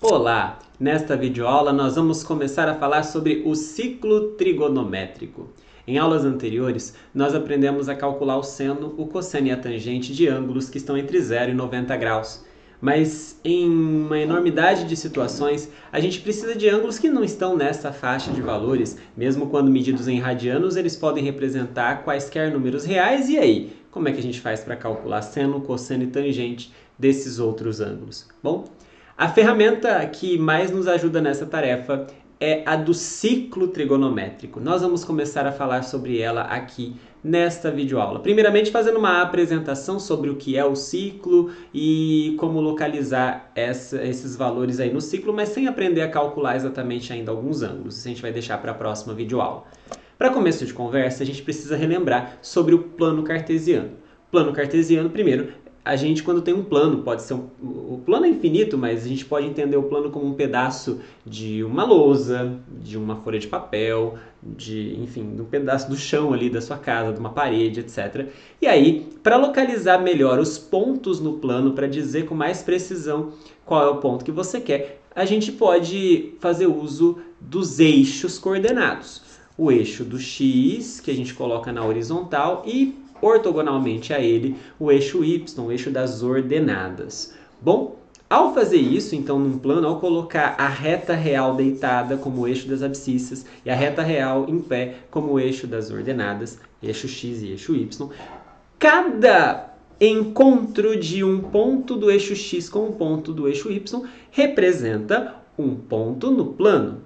Olá! Nesta videoaula nós vamos começar a falar sobre o ciclo trigonométrico. Em aulas anteriores, nós aprendemos a calcular o seno, o cosseno e a tangente de ângulos que estão entre 0 e 90 graus. Mas em uma enormidade de situações, a gente precisa de ângulos que não estão nessa faixa de valores. Mesmo quando medidos em radianos, eles podem representar quaisquer números reais. E aí, como é que a gente faz para calcular seno, cosseno e tangente desses outros ângulos? Bom, a ferramenta que mais nos ajuda nessa tarefa é a do ciclo trigonométrico. Nós vamos começar a falar sobre ela aqui nesta videoaula. Primeiramente, fazendo uma apresentação sobre o que é o ciclo e como localizar esses valores aí no ciclo, mas sem aprender a calcular exatamente ainda alguns ângulos. Isso a gente vai deixar para a próxima videoaula. Para começo de conversa, a gente precisa relembrar sobre o plano cartesiano. Plano cartesiano, primeiro, a gente, quando tem um plano, pode ser o plano é infinito, mas a gente pode entender o plano como um pedaço de uma lousa, de uma folha de papel, enfim, de um pedaço do chão ali da sua casa, de uma parede, etc. E aí, para localizar melhor os pontos no plano, para dizer com mais precisão qual é o ponto que você quer, a gente pode fazer uso dos eixos coordenados. O eixo do x, que a gente coloca na horizontal, e ortogonalmente a ele, o eixo y, o eixo das ordenadas. Bom, ao fazer isso, então, num plano, ao colocar a reta real deitada como o eixo das abscissas e a reta real em pé como o eixo das ordenadas, eixo x e eixo y, cada encontro de um ponto do eixo x com um ponto do eixo y representa um ponto no plano.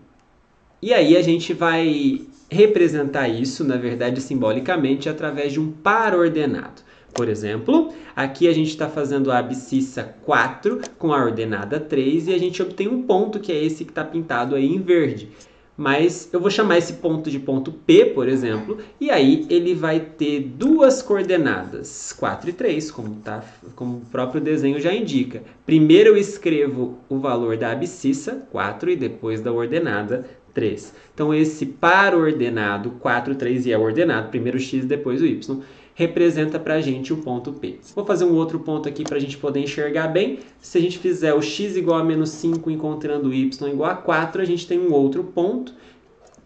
E aí a gente vai representar isso, na verdade, simbolicamente, através de um par ordenado. Por exemplo, aqui a gente está fazendo a abscissa 4 com a ordenada 3 e a gente obtém um ponto, que é esse que está pintado aí em verde. Mas eu vou chamar esse ponto de ponto P, por exemplo, e aí ele vai ter duas coordenadas, 4 e 3, como o próprio desenho já indica. Primeiro eu escrevo o valor da abscissa, 4, e depois da ordenada, 3. Então, esse par ordenado, 4, 3 e é ordenado, primeiro o x, depois o y, representa para a gente o ponto P. Vou fazer um outro ponto aqui para a gente poder enxergar bem. Se a gente fizer o x igual a menos 5 encontrando o y igual a 4, a gente tem um outro ponto,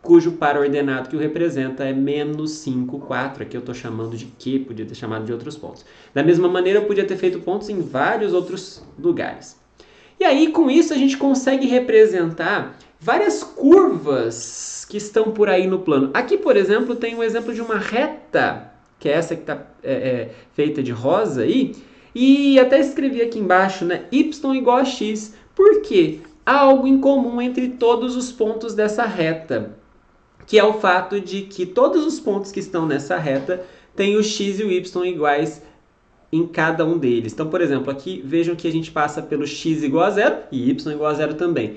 cujo par ordenado que o representa é menos 5, 4. Aqui eu estou chamando de Q, podia ter chamado de outros pontos. Da mesma maneira, eu podia ter feito pontos em vários outros lugares. E aí, com isso, a gente consegue representar várias curvas que estão por aí no plano. Aqui, por exemplo, tem um exemplo de uma reta, que é essa que está feita de rosa aí, e até escrevi aqui embaixo, né, y igual a x. Por quê? Há algo em comum entre todos os pontos dessa reta, que é o fato de que todos os pontos que estão nessa reta têm o x e o y iguais em cada um deles. Então, por exemplo, aqui vejam que a gente passa pelo x igual a 0 e y igual a 0 também.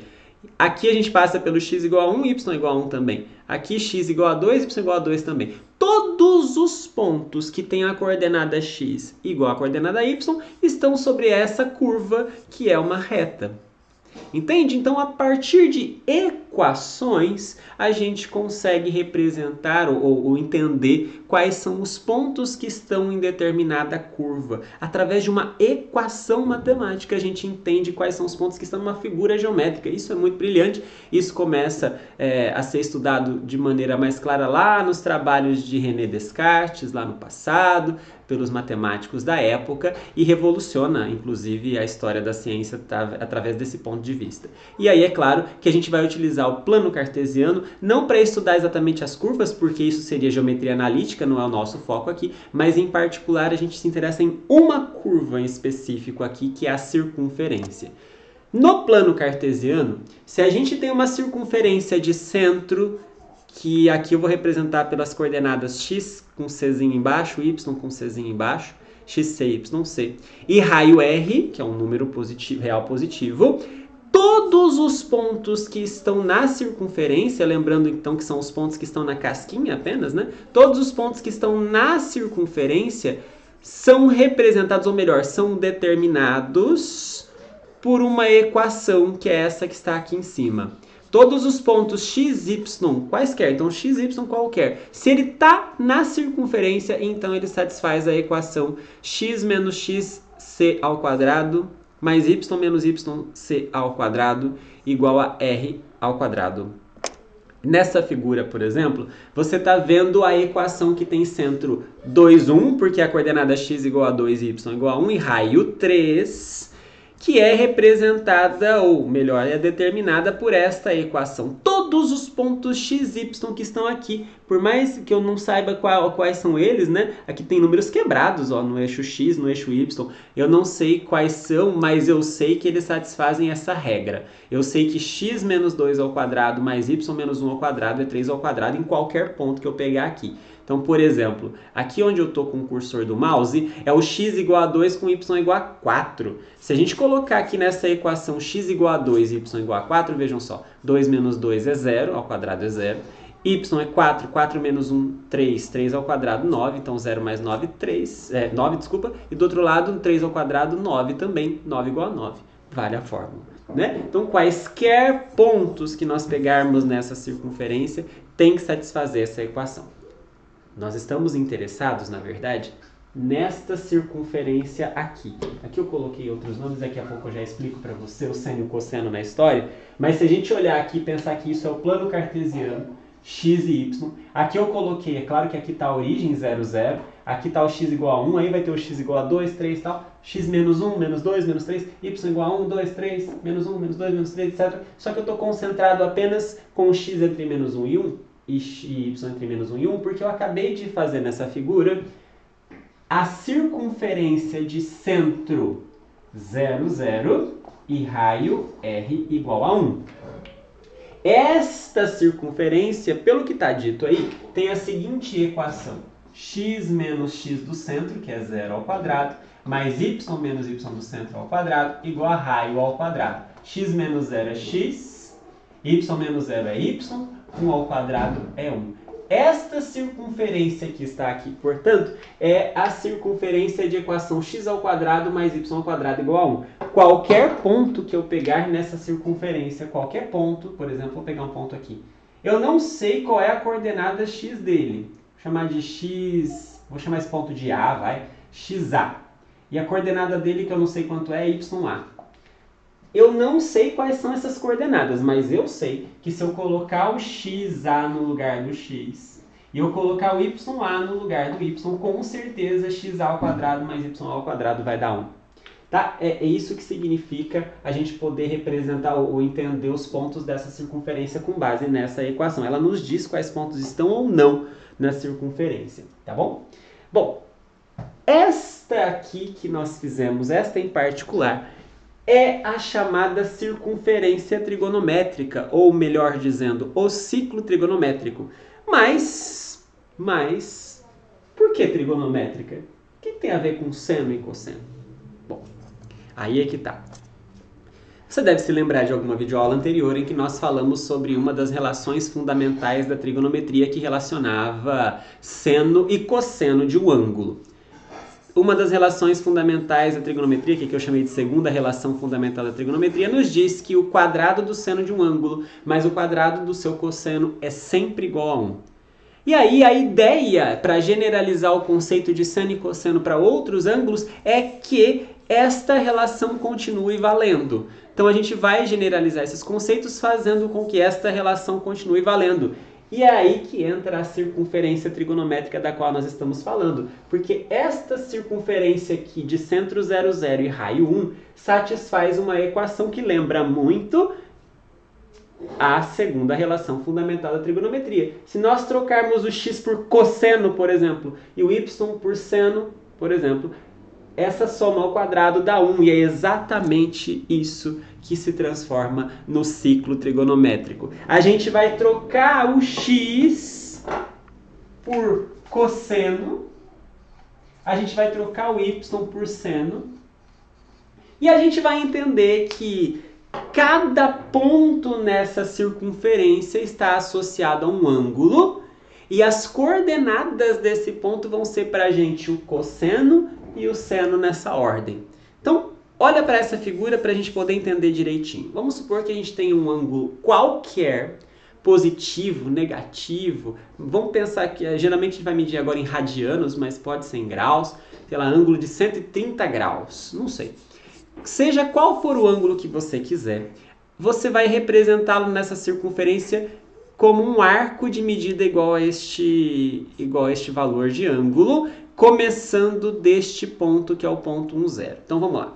Aqui a gente passa pelo x igual a 1 e y igual a 1 também. Aqui x igual a 2 e y igual a 2 também. Todos os pontos que têm a coordenada x igual à coordenada y estão sobre essa curva que é uma reta. Entende? Então, a partir de equações, a gente consegue representar ou entender quais são os pontos que estão em determinada curva. Através de uma equação matemática, a gente entende quais são os pontos que estão numa figura geométrica. Isso é muito brilhante. Isso começa a ser estudado de maneira mais clara lá nos trabalhos de René Descartes, lá no passado, pelos matemáticos da época, e revoluciona, inclusive, a história da ciência através desse ponto de vista. E aí é claro que a gente vai utilizar o plano cartesiano não para estudar exatamente as curvas, porque isso seria geometria analítica, não é o nosso foco aqui, mas em particular a gente se interessa em uma curva em específico aqui, que é a circunferência. No plano cartesiano, se a gente tem uma circunferência de centro, que aqui eu vou representar pelas coordenadas x com czinho embaixo, y com czinho embaixo, xc, yc, e raio r, que é um número positivo, real positivo, todos os pontos que estão na circunferência, lembrando então que são os pontos que estão na casquinha apenas, né? Todos os pontos que estão na circunferência são representados, ou melhor, são determinados por uma equação, que é essa que está aqui em cima. Todos os pontos x, y, quaisquer, então x, y qualquer, se ele está na circunferência, então ele satisfaz a equação x menos x c ao quadrado mais y menos yc ao quadrado igual a r ao quadrado. Nessa figura, por exemplo, você está vendo a equação que tem centro 2, 1, porque a coordenada x igual a 2 e y igual a 1, e raio 3, que é representada, ou melhor, é determinada por esta equação. Todos os pontos x, y que estão aqui, por mais que eu não saiba quais são eles, né? Aqui tem números quebrados, ó, no eixo x, no eixo y. Eu não sei quais são, mas eu sei que eles satisfazem essa regra. Eu sei que x menos 2 ao quadrado mais y menos 1 ao quadrado é 3 ao quadrado em qualquer ponto que eu pegar aqui. Então, por exemplo, aqui onde eu estou com o cursor do mouse, é o x igual a 2 com y igual a 4. Se a gente colocar aqui nessa equação x igual a 2 e y igual a 4, vejam só, 2 menos 2 é 0, ao quadrado é 0. Y é 4, 4 menos 1, 3, 3 ao quadrado, 9, então 0 mais 9, 9, desculpa. E do outro lado, 3 ao quadrado, 9 também, 9 igual a 9. Vale a fórmula, né? Então, quaisquer pontos que nós pegarmos nessa circunferência, tem que satisfazer essa equação. Nós estamos interessados, na verdade, nesta circunferência aqui. Aqui eu coloquei outros nomes, daqui a pouco eu já explico para você o seno e o cosseno na história. Mas se a gente olhar aqui e pensar que isso é o plano cartesiano, x e y. Aqui eu coloquei, é claro que aqui está a origem 0, 0. Aqui está o x igual a 1, aí vai ter o x igual a 2, 3 e tal. X menos 1, menos 2, menos 3. Y igual a 1, 2, 3, menos 1, menos 2, menos 3, etc. Só que eu estou concentrado apenas com o x entre menos 1 e 1. E y entre menos 1 e 1, porque eu acabei de fazer nessa figura a circunferência de centro 0, 0 e raio r igual a 1. Esta circunferência, pelo que está dito aí, tem a seguinte equação: x menos x do centro, que é 0 ao quadrado, mais y menos y do centro ao quadrado, igual a raio ao quadrado. X menos 0 é x, y menos 0 é y, 1 ao quadrado é 1. Esta circunferência que está aqui, portanto, é a circunferência de equação x ao quadrado mais y ao quadrado igual a 1. Qualquer ponto que eu pegar nessa circunferência, qualquer ponto, por exemplo, vou pegar um ponto aqui, eu não sei qual é a coordenada x dele. Vou chamar de x, vou chamar esse ponto de A, vai, xa. E a coordenada dele, que eu não sei quanto é ya. Eu não sei quais são essas coordenadas, mas eu sei que se eu colocar o xa no lugar do x e eu colocar o ya no lugar do y, com certeza xa ao quadrado mais y ao quadrado vai dar 1. Tá? É isso que significa a gente poder representar ou entender os pontos dessa circunferência com base nessa equação. Ela nos diz quais pontos estão ou não na circunferência, tá bom? Bom, esta aqui que nós fizemos, esta em particular, é a chamada circunferência trigonométrica, ou melhor dizendo, o ciclo trigonométrico. Mas, por que trigonométrica? O que tem a ver com seno e cosseno? Bom, aí é que tá. Você deve se lembrar de alguma videoaula anterior em que nós falamos sobre uma das relações fundamentais da trigonometria que relacionava seno e cosseno de um ângulo. Uma das relações fundamentais da trigonometria, que eu chamei de segunda relação fundamental da trigonometria, nos diz que o quadrado do seno de um ângulo mais o quadrado do seu cosseno é sempre igual a 1. E aí a ideia para generalizar o conceito de seno e cosseno para outros ângulos é que esta relação continue valendo. Então a gente vai generalizar esses conceitos fazendo com que esta relação continue valendo. E é aí que entra a circunferência trigonométrica da qual nós estamos falando. Porque esta circunferência aqui de centro 0, 0 e raio 1 satisfaz uma equação que lembra muito a segunda relação fundamental da trigonometria. Se nós trocarmos o x por cosseno, por exemplo, e o y por seno, por exemplo, essa soma ao quadrado dá 1, e é exatamente isso que se transforma no ciclo trigonométrico. A gente vai trocar o x por cosseno, a gente vai trocar o y por seno, e a gente vai entender que cada ponto nessa circunferência está associado a um ângulo, e as coordenadas desse ponto vão ser para a gente o cosseno e o seno nessa ordem. Então, olha para essa figura para a gente poder entender direitinho. Vamos supor que a gente tem um ângulo qualquer, positivo, negativo. Vamos pensar que geralmente a gente vai medir agora em radianos, mas pode ser em graus. Sei lá, ângulo de 130 graus, não sei. Seja qual for o ângulo que você quiser, você vai representá-lo nessa circunferência como um arco de medida igual a este valor de ângulo, começando deste ponto que é o ponto 1, 0. Então vamos lá.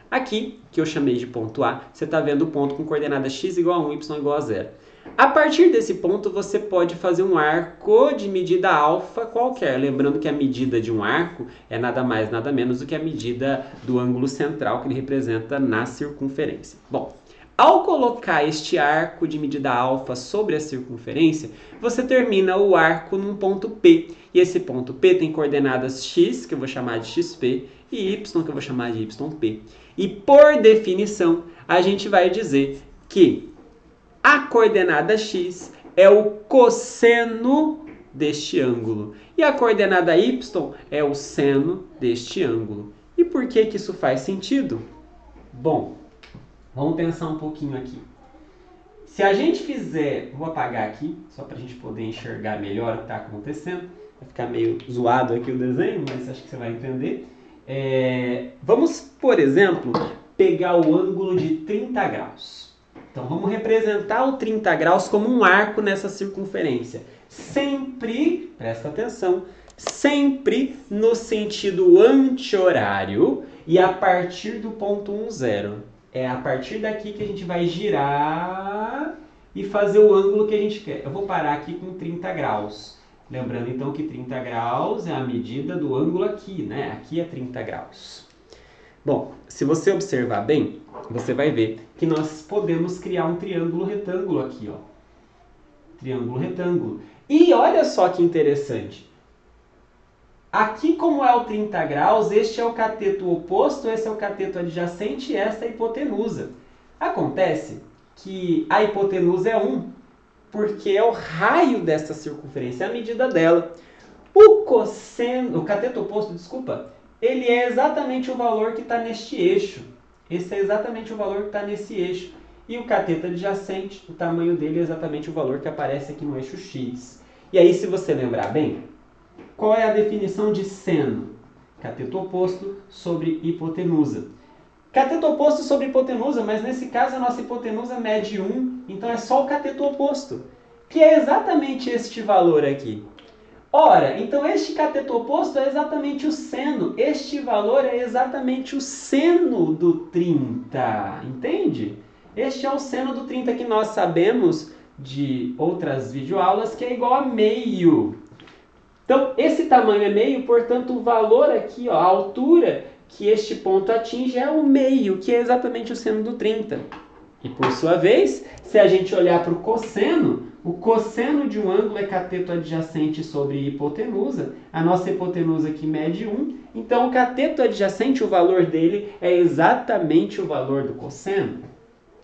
Aqui, que eu chamei de ponto A, você está vendo o ponto com coordenada x igual a 1, y igual a 0. A partir desse ponto, você pode fazer um arco de medida alfa qualquer. Lembrando que a medida de um arco é nada mais, nada menos do que a medida do ângulo central que ele representa na circunferência. Bom, ao colocar este arco de medida alfa sobre a circunferência, você termina o arco num ponto P. E esse ponto P tem coordenadas x, que eu vou chamar de xp, e y, que eu vou chamar de yp. E por definição, a gente vai dizer que a coordenada x é o cosseno deste ângulo. E a coordenada y é o seno deste ângulo. E por que isso faz sentido? Bom, vamos pensar um pouquinho aqui. Se a gente fizer... Vou apagar aqui, só para a gente poder enxergar melhor o que está acontecendo. Vai ficar meio zoado aqui o desenho, mas acho que você vai entender. Vamos, por exemplo, pegar o ângulo de 30 graus. Então, vamos representar o 30 graus como um arco nessa circunferência. Sempre, presta atenção, sempre no sentido anti-horário e a partir do ponto 1, 0. É a partir daqui que a gente vai girar e fazer o ângulo que a gente quer. Eu vou parar aqui com 30 graus. Lembrando, então, que 30 graus é a medida do ângulo aqui, né? Aqui é 30 graus. Bom, se você observar bem, você vai ver que nós podemos criar um triângulo retângulo aqui, ó. Triângulo retângulo. E olha só que interessante. Aqui, como é o 30 graus, este é o cateto oposto, esse é o cateto adjacente e esta é a hipotenusa. Acontece que a hipotenusa é 1, porque é o raio dessa circunferência, é a medida dela. O cateto oposto, desculpa, ele é exatamente o valor que está neste eixo. Esse é exatamente o valor que está nesse eixo. E o cateto adjacente, o tamanho dele é exatamente o valor que aparece aqui no eixo x. E aí, se você lembrar bem, qual é a definição de seno? Cateto oposto sobre hipotenusa. Cateto oposto sobre hipotenusa, mas nesse caso a nossa hipotenusa mede 1, então é só o cateto oposto, que é exatamente este valor aqui. Ora, então este cateto oposto é exatamente o seno. Este valor é exatamente o seno do 30. Entende? Este é o seno do 30 que nós sabemos de outras videoaulas que é igual a meio. Então, esse tamanho é meio, portanto, o valor aqui, ó, a altura que este ponto atinge é o meio, que é exatamente o seno do 30. E, por sua vez, se a gente olhar para o cosseno de um ângulo é cateto adjacente sobre hipotenusa. A nossa hipotenusa aqui mede 1. Então, o cateto adjacente, o valor dele é exatamente o valor do cosseno.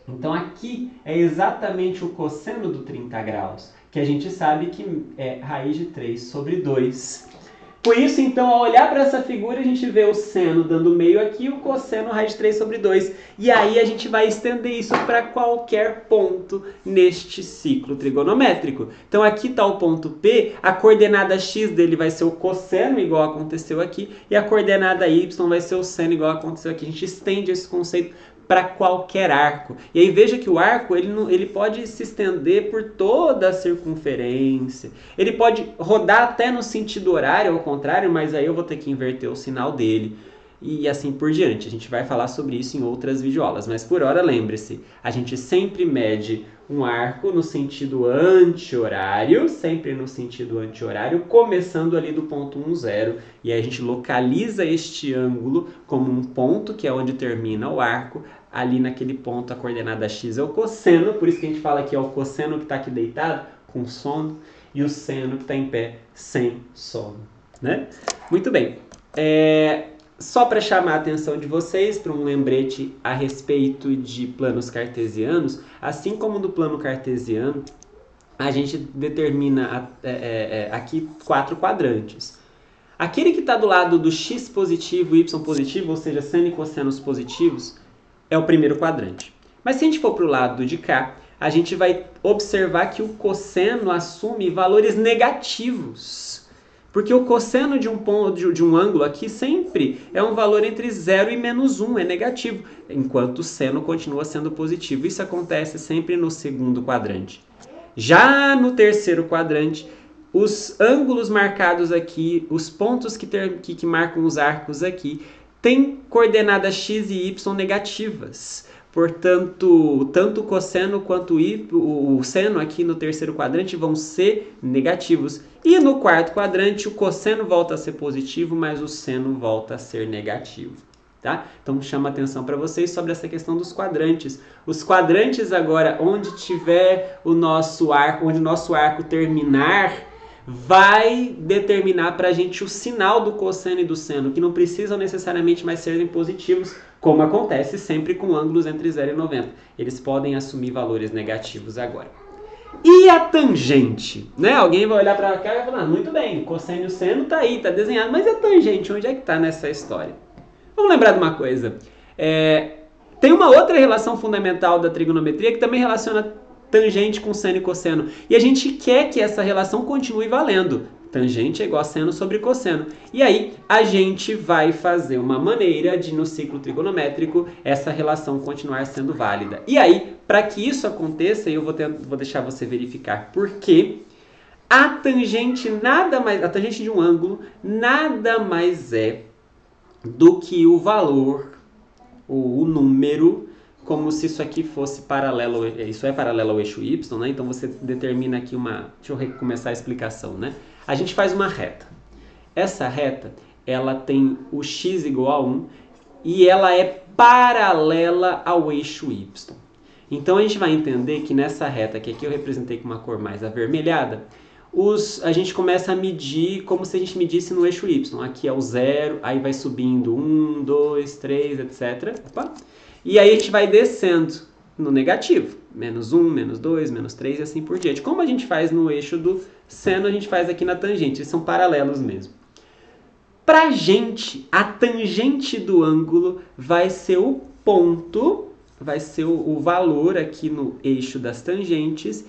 Então, aqui é exatamente o cosseno do 30 graus, que a gente sabe que é raiz de 3 sobre 2. Por isso, então, ao olhar para essa figura, a gente vê o seno dando meio aqui e o cosseno raiz de 3 sobre 2. E aí a gente vai estender isso para qualquer ponto neste ciclo trigonométrico. Então, aqui está o ponto P, a coordenada x dele vai ser o cosseno, igual aconteceu aqui, e a coordenada y vai ser o seno, igual aconteceu aqui. A gente estende esse conceito para qualquer arco. E aí veja que o arco ele pode se estender por toda a circunferência. Ele pode rodar até no sentido horário, ao contrário, mas aí eu vou ter que inverter o sinal dele. E assim por diante. A gente vai falar sobre isso em outras videoaulas. Mas por hora, lembre-se, a gente sempre mede um arco no sentido anti-horário, sempre no sentido anti-horário, começando ali do ponto 1, 0. E aí a gente localiza este ângulo como um ponto, que é onde termina o arco. Ali naquele ponto a coordenada x é o cosseno, por isso que a gente fala que é o cosseno que está aqui deitado, com sono, e o seno que está em pé, sem sono. Né? Muito bem. Só para chamar a atenção de vocês para um lembrete a respeito de planos cartesianos, assim como no plano cartesiano, a gente determina aqui 4 quadrantes. Aquele que está do lado do x positivo e y positivo, ou seja, seno e cossenos positivos, é o primeiro quadrante. Mas se a gente for para o lado de cá, a gente vai observar que o cosseno assume valores negativos. Porque o cosseno de um ponto, de um ângulo aqui sempre é um valor entre 0 e menos 1, é negativo, enquanto o seno continua sendo positivo. Isso acontece sempre no segundo quadrante. Já no terceiro quadrante, os ângulos marcados aqui, os pontos que marcam os arcos aqui, têm coordenadas x e y negativas. Portanto, tanto o cosseno quanto o seno aqui no terceiro quadrante vão ser negativos. E no quarto quadrante, o cosseno volta a ser positivo, mas o seno volta a ser negativo. Tá? Então, chama atenção para vocês sobre essa questão dos quadrantes. Os quadrantes agora, onde tiver o nosso arco, onde o nosso arco terminar, vai determinar para a gente o sinal do cosseno e do seno, que não precisam necessariamente mais serem positivos, como acontece sempre com ângulos entre 0 e 90. Eles podem assumir valores negativos agora. E a tangente? Né? Alguém vai olhar para cá e vai falar, muito bem, o cosseno e o seno está aí, está desenhado, mas a tangente, onde é que está nessa história? Vamos lembrar de uma coisa. Tem uma outra relação fundamental da trigonometria que também relaciona tangente com seno e cosseno. E a gente quer que essa relação continue valendo. Tangente é igual a seno sobre cosseno. E aí a gente vai fazer uma maneira de, no ciclo trigonométrico, essa relação continuar sendo válida. E aí, para que isso aconteça, eu vou deixar você verificar por quê. A tangente de um ângulo nada mais é do que o valor, ou o número, como se isso aqui fosse paralelo, isso é paralelo ao eixo y, né? Então você determina aqui deixa eu recomeçar a explicação, né? A gente faz uma reta. Essa reta, ela tem o x igual a 1 e ela é paralela ao eixo y. Então a gente vai entender que nessa reta, que aqui eu representei com uma cor mais avermelhada, a gente começa a medir como se a gente medisse no eixo y. Aqui é o 0, aí vai subindo 1, 2, 3, etc. Opa. E aí a gente vai descendo no negativo. Menos 1, menos 2, menos 3 e assim por diante. Como a gente faz no eixo do seno, a gente faz aqui na tangente. Eles são paralelos mesmo. Pra gente, a tangente do ângulo vai ser o ponto, vai ser o valor aqui no eixo das tangentes,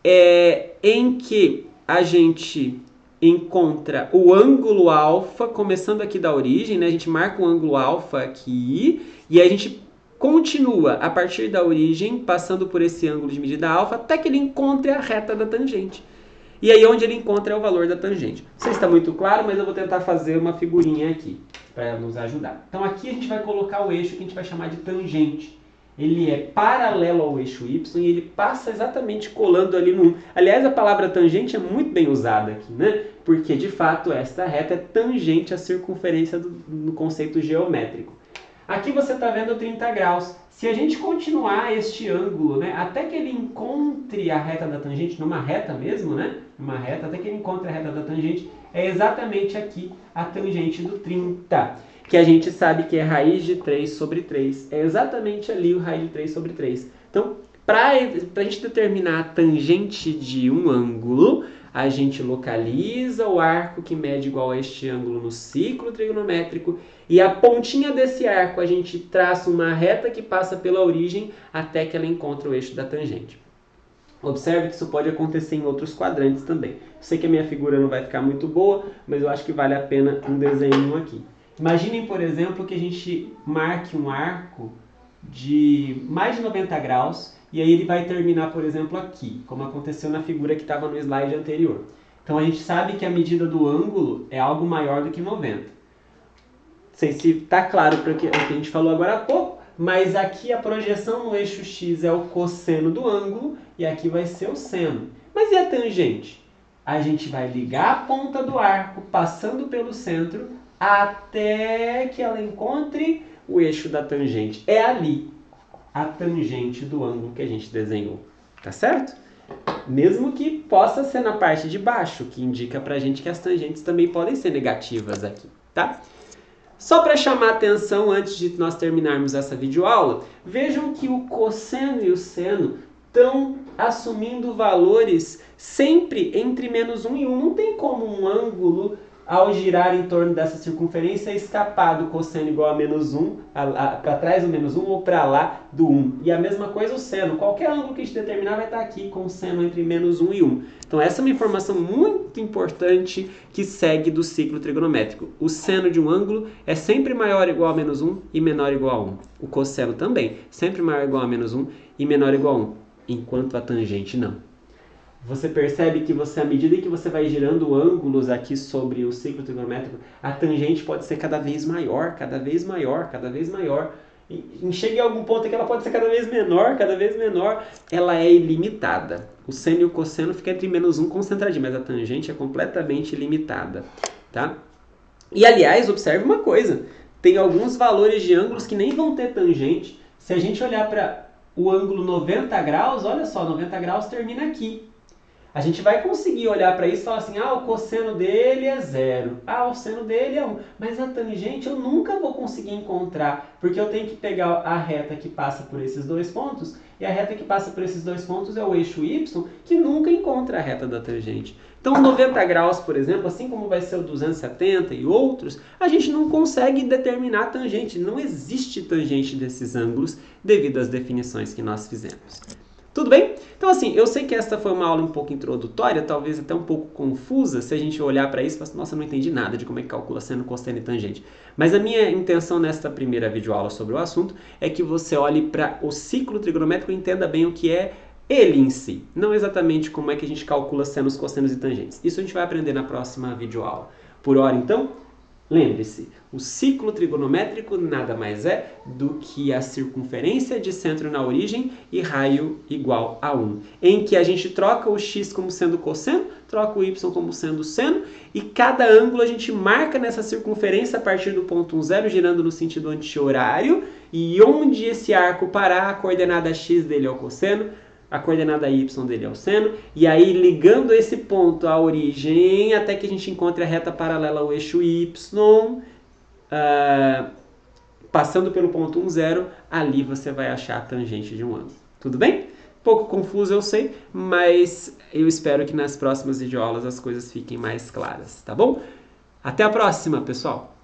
em que a gente encontra o ângulo alfa, começando aqui da origem, né? A gente marca o ângulo alfa aqui, e a gente continua a partir da origem, passando por esse ângulo de medida alfa, até que ele encontre a reta da tangente. E aí onde ele encontra é o valor da tangente. Não sei se está muito claro, mas eu vou tentar fazer uma figurinha aqui, para nos ajudar. Então aqui a gente vai colocar o eixo que a gente vai chamar de tangente. Ele é paralelo ao eixo y e ele passa exatamente colando ali no 1. Aliás, a palavra tangente é muito bem usada aqui, né? Porque, de fato, esta reta é tangente à circunferência no conceito geométrico. Aqui você está vendo 30 graus. Se a gente continuar este ângulo, né, até que ele encontre a reta da tangente, numa reta mesmo, né? Uma reta, até que ele encontre a reta da tangente, é exatamente aqui a tangente do 30. Que a gente sabe que é raiz de 3 sobre 3. É exatamente ali o raiz de 3 sobre 3. Então, para a gente determinar a tangente de um ângulo, a gente localiza o arco que mede igual a este ângulo no ciclo trigonométrico e a pontinha desse arco a gente traça uma reta que passa pela origem até que ela encontre o eixo da tangente. Observe que isso pode acontecer em outros quadrantes também. Eu sei que a minha figura não vai ficar muito boa, mas eu acho que vale a pena um desenho aqui. Imaginem, por exemplo, que a gente marque um arco de mais de 90 graus e aí ele vai terminar, por exemplo, aqui, como aconteceu na figura que estava no slide anterior. Então a gente sabe que a medida do ângulo é algo maior do que 90. Não sei se está claro para o que a gente falou agora há pouco, mas aqui a projeção no eixo x é o cosseno do ângulo e aqui vai ser o seno. Mas e a tangente? A gente vai ligar a ponta do arco passando pelo centro até que ela encontre o eixo da tangente. É ali a tangente do ângulo que a gente desenhou. Tá certo? Mesmo que possa ser na parte de baixo, que indica pra gente que as tangentes também podem ser negativas aqui, tá? Só para chamar atenção antes de nós terminarmos essa videoaula, vejam que o cosseno e o seno estão assumindo valores sempre entre menos 1 e 1. Não tem como um ângulo ao girar em torno dessa circunferência, escapar do cosseno igual a menos 1, para trás do menos 1 ou para lá do 1. E a mesma coisa o seno. Qualquer ângulo que a gente determinar vai estar aqui com o seno entre menos 1 e 1. Então essa é uma informação muito importante que segue do ciclo trigonométrico. O seno de um ângulo é sempre maior ou igual a menos 1 e menor ou igual a 1. O cosseno também, sempre maior ou igual a menos 1 e menor ou igual a 1, enquanto a tangente não. Você percebe que à medida que você vai girando ângulos aqui sobre o ciclo trigonométrico, a tangente pode ser cada vez maior, cada vez maior, cada vez maior. E chega em algum ponto que ela pode ser cada vez menor, ela é ilimitada. O seno e o cosseno ficam entre menos 1 concentradinho, mas a tangente é completamente limitada, tá? E, aliás, observe uma coisa, tem alguns valores de ângulos que nem vão ter tangente. Se a gente olhar para o ângulo 90 graus, olha só, 90 graus termina aqui. A gente vai conseguir olhar para isso e falar assim, o cosseno dele é 0, o seno dele é 1. Mas a tangente eu nunca vou conseguir encontrar, porque eu tenho que pegar a reta que passa por esses dois pontos, e a reta que passa por esses dois pontos é o eixo y, que nunca encontra a reta da tangente. Então, 90 graus, por exemplo, assim como vai ser o 270 e outros, a gente não consegue determinar a tangente. Não existe tangente desses ângulos devido às definições que nós fizemos. Tudo bem? Então, assim, eu sei que esta foi uma aula um pouco introdutória, talvez até um pouco confusa, se a gente olhar para isso e falar assim, nossa, eu não entendi nada de como é que calcula seno, cosseno e tangente. Mas a minha intenção nesta primeira videoaula sobre o assunto é que você olhe para o ciclo trigonométrico e entenda bem o que é ele em si, não exatamente como é que a gente calcula senos, cossenos e tangentes. Isso a gente vai aprender na próxima videoaula. Por hora, então, lembre-se, o ciclo trigonométrico nada mais é do que a circunferência de centro na origem e raio igual a 1, em que a gente troca o x como sendo cosseno, troca o y como sendo seno, e cada ângulo a gente marca nessa circunferência a partir do ponto 1, 0, girando no sentido anti-horário, e onde esse arco parar, a coordenada x dele é o cosseno, a coordenada y dele é o seno, e aí ligando esse ponto à origem até que a gente encontre a reta paralela ao eixo y, passando pelo ponto 1, 0, ali você vai achar a tangente de um ângulo. Tudo bem? Pouco confuso, eu sei, mas eu espero que nas próximas videoaulas as coisas fiquem mais claras, tá bom? Até a próxima, pessoal!